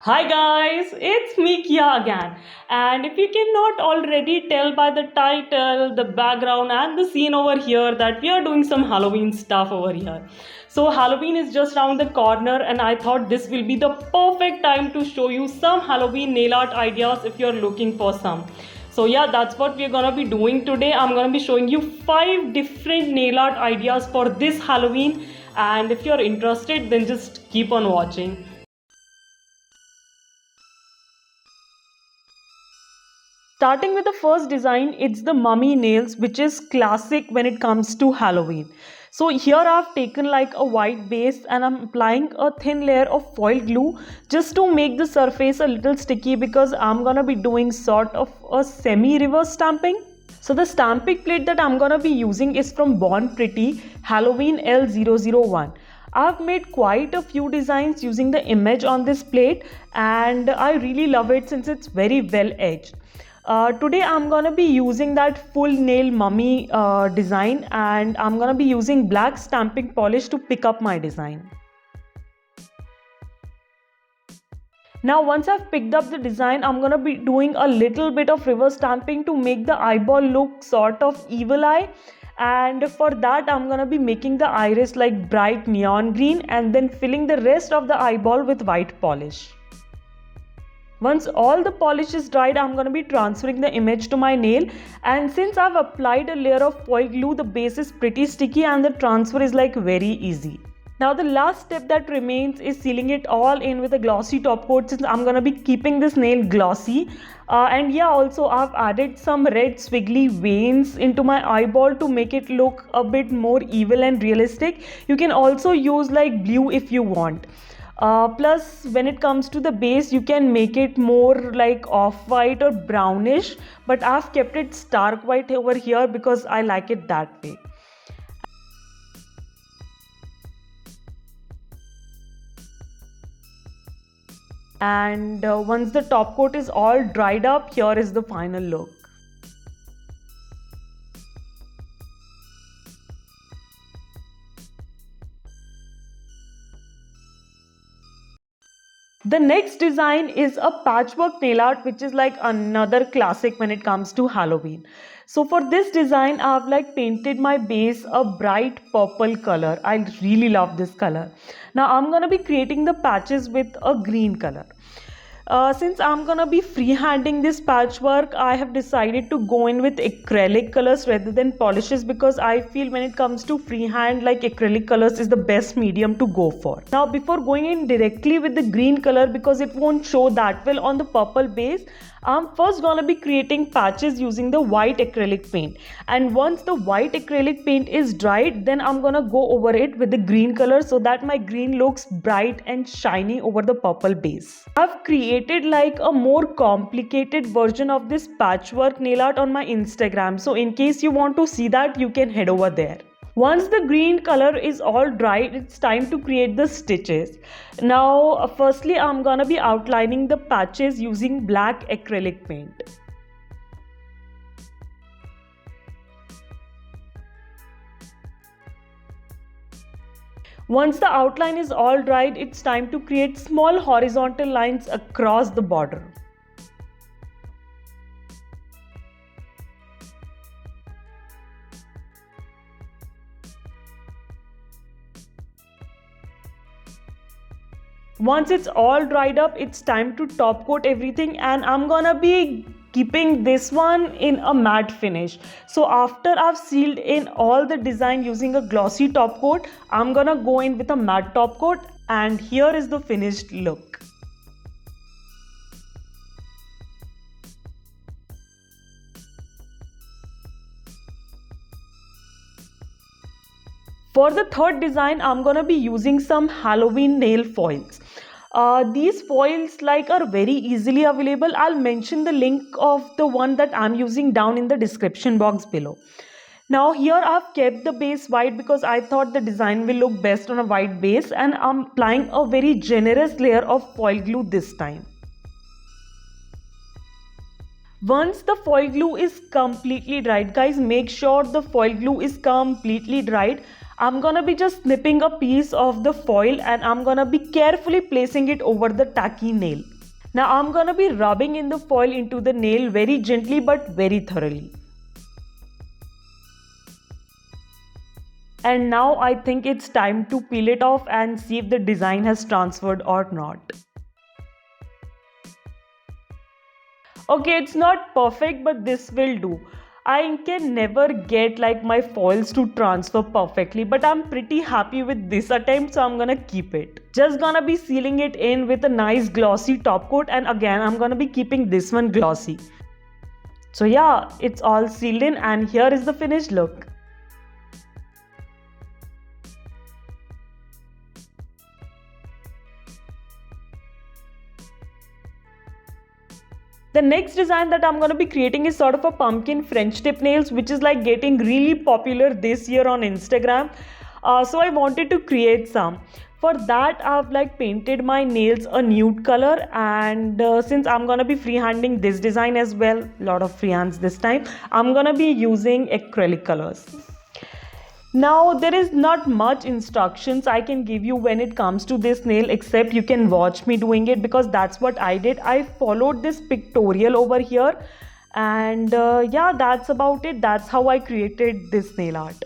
Hi guys, it's me Kia again. And if you cannot already tell by the title, the background, and the scene over here that we are doing some Halloween stuff over here. So, Halloween is just around the corner, and I thought this will be the perfect time to show you some Halloween nail art ideas if you're looking for some. So, yeah, that's what we're gonna be doing today. I'm gonna be showing you 5 different nail art ideas for this Halloween. And if you're interested, then just keep on watching. Starting with the first design, it's the mummy nails, which is classic when it comes to Halloween. So here I've taken like a white base and I'm applying a thin layer of foil glue just to make the surface a little sticky because I'm gonna be doing sort of a semi-reverse stamping. So the stamping plate that I'm gonna be using is from Bornpretty Halloween L001. I've made quite a few designs using the image on this plate and I really love it since it's very well edged. Today I'm gonna be using that full nail mummy design and I'm gonna be using black stamping polish to pick up my design. Now once I've picked up the design, I'm gonna be doing a little bit of reverse stamping to make the eyeball look sort of evil eye. And for that I'm gonna be making the iris like bright neon green and then filling the rest of the eyeball with white polish. Once all the polish is dried, I'm going to be transferring the image to my nail, and since I've applied a layer of foil glue, the base is pretty sticky and the transfer is like very easy. Now the last step that remains is sealing it all in with a glossy top coat since I'm going to be keeping this nail glossy. And yeah, also I've added some red squiggly veins into my eyeball to make it look a bit more evil and realistic. You can also use like blue if you want. Plus when it comes to the base, you can make it more like off-white or brownish, but I've kept it stark white over here because I like it that way. And once the top coat is all dried up, here is the final look. The next design is a patchwork nail art, which is like another classic when it comes to Halloween. So for this design, I've like painted my base a bright purple color. I really love this color. Now I'm gonna be creating the patches with a green color. Since I'm gonna be freehanding this patchwork, I have decided to go in with acrylic colors rather than polishes because I feel when it comes to freehand, like acrylic colors is the best medium to go for. Now before going in directly with the green color because it won't show that well on the purple base, I'm first gonna be creating patches using the white acrylic paint, and once the white acrylic paint is dried, then I'm gonna go over it with the green color so that my green looks bright and shiny over the purple base. I've created like a more complicated version of this patchwork nail art on my Instagram, so in case you want to see that, you can head over there. Once the green color is all dried, it's time to create the stitches. Now, firstly, I'm gonna be outlining the patches using black acrylic paint. Once the outline is all dried, it's time to create small horizontal lines across the border. Once it's all dried up, it's time to top coat everything, and I'm gonna be keeping this one in a matte finish. So after I've sealed in all the design using a glossy top coat, I'm gonna go in with a matte top coat, and here is the finished look. For the third design, I'm gonna be using some Halloween nail foils. These foils like are very easily available. I'll mention the link of the one that I'm using down in the description box below. Now here I've kept the base white because I thought the design will look best on a white base, and I'm applying a very generous layer of foil glue this time. Once the foil glue is completely dried, guys, make sure the foil glue is completely dried. I'm gonna be just snipping a piece of the foil and I'm gonna be carefully placing it over the tacky nail. Now I'm gonna be rubbing in the foil into the nail very gently but very thoroughly. And now I think it's time to peel it off and see if the design has transferred or not. Okay, it's not perfect, but this will do. I can never get like my foils to transfer perfectly, but I'm pretty happy with this attempt, so I'm gonna keep it. Just gonna be sealing it in with a nice glossy top coat, and again I'm gonna be keeping this one glossy. So yeah, it's all sealed in, and here is the finished look. The next design that I'm going to be creating is sort of a pumpkin French tip nails, which is like getting really popular this year on Instagram. So I wanted to create some. For that, I've like painted my nails a nude color, and since I'm going to be freehanding this design as well, a lot of freehands this time, I'm going to be using acrylic colors. Now there is not much instructions I can give you when it comes to this nail, except you can watch me doing it, because that's what I did. I followed this pictorial over here, and yeah, that's about it. That's how I created this nail art.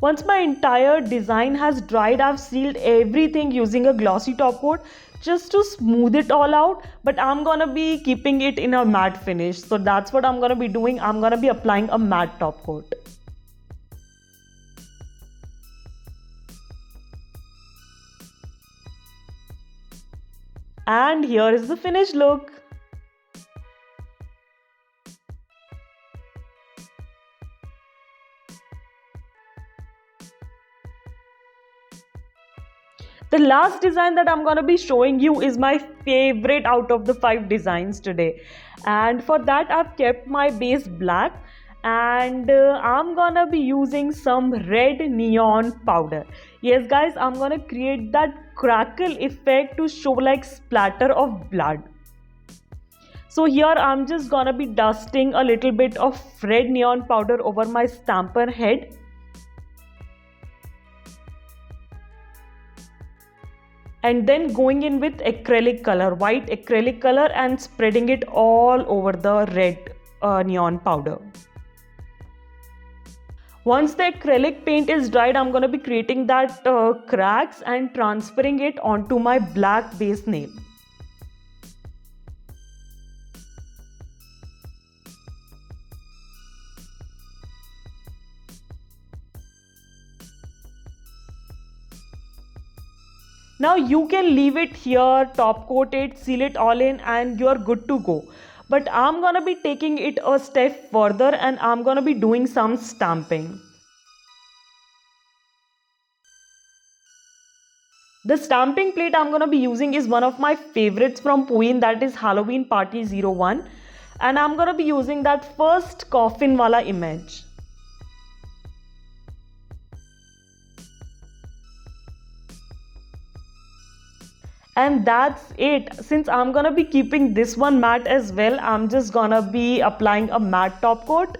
Once my entire design has dried, I've sealed everything using a glossy top coat just to smooth it all out, but I'm gonna be keeping it in a matte finish. So that's what I'm gonna be doing. I'm gonna be applying a matte top coat. And here is the finished look. The last design that I'm going to be showing you is my favorite out of the 5 designs today. And for that, I've kept my base black, and I'm going to be using some red neon powder. Yes guys, I'm going to create that crackle effect to show like splatter of blood. So here I'm just going to be dusting a little bit of red neon powder over my stamper head. And then going in with acrylic color, white acrylic color, and spreading it all over the red neon powder. Once the acrylic paint is dried, I'm going to be creating that cracks and transferring it onto my black base nail. Now you can leave it here, top coat it, seal it all in, and you're good to go. But I'm gonna be taking it a step further, and I'm gonna be doing some stamping. The stamping plate I'm gonna be using is one of my favorites from Pueen, that is Halloween Party 01. And I'm gonna be using that first coffin wala image. And that's it. Since I'm gonna be keeping this one matte as well, I'm just gonna be applying a matte top coat.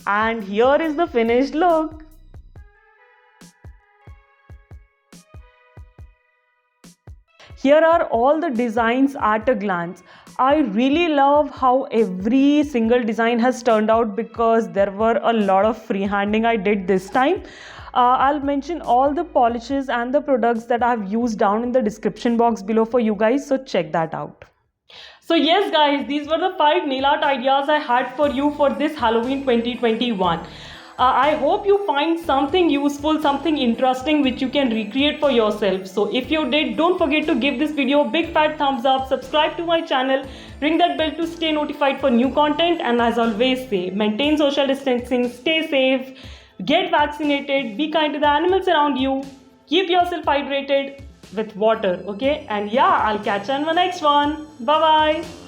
And here is the finished look. Here are all the designs at a glance. I really love how every single design has turned out, because there were a lot of freehanding I did this time. I'll mention all the polishes and the products that I've used down in the description box below for you guys, so check that out. So yes guys, these were the 5 nail art ideas I had for you for this Halloween 2021. I hope you find something useful, something interesting which you can recreate for yourself. So if you did, don't forget to give this video a big fat thumbs up, subscribe to my channel, ring that bell to stay notified for new content, and as always say, maintain social distancing, stay safe, get vaccinated, be kind to the animals around you, keep yourself hydrated. with water. Okay, and yeah, I'll catch you on the next one. Bye bye.